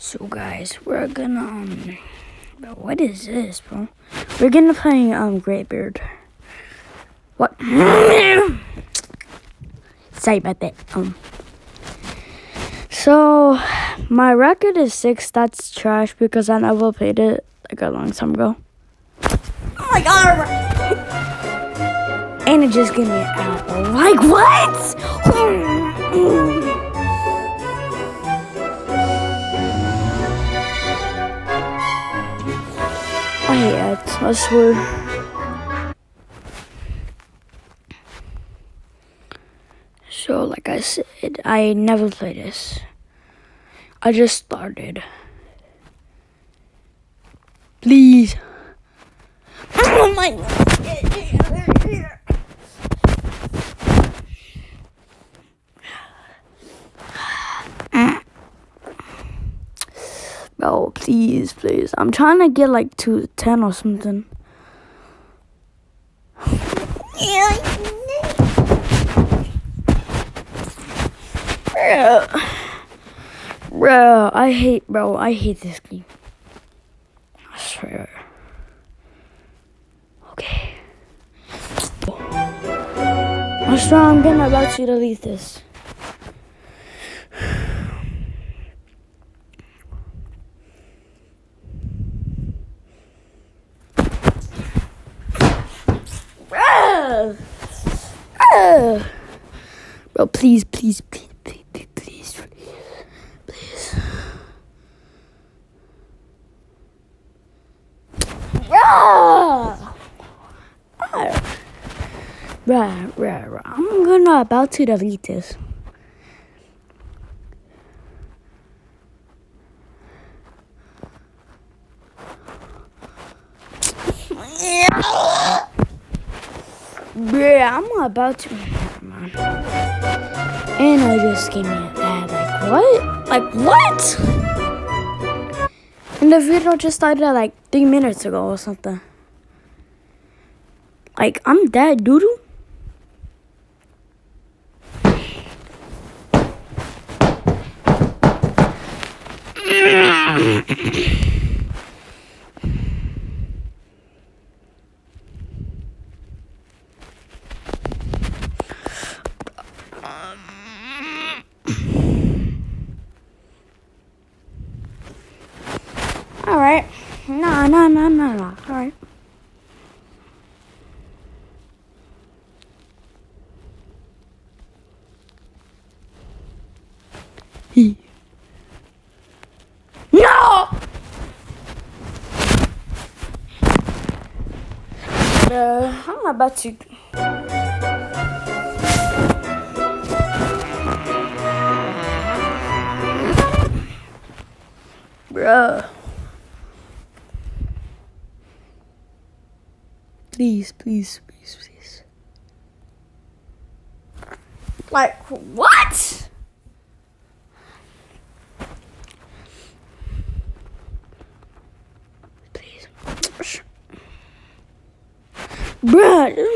So guys, we're gonna bro, what is this, bro? We're gonna play Greybeard. What? Sorry about that. So my record is 6. That's trash because I never played it like a long time ago. Oh my god! And it just gave me an apple. Like what? I hate ads, I swear. So, like I said, I never played this. I just started. Please. Oh my god. Bro, please. I'm trying to get like to 10 or something. Bro, I hate this game. I swear. Okay. I swear I'm about to delete this. Bro, please. Bruh. I'm about to delete this. Bruh, I'm about to. And I just gave me an ad. Like what? And the video just started like 3 minutes ago or something. Like, I'm that doodoo. Alright. No. Alright. No! I'm about to. Bruh. Please. Like, what? Please. Bruh.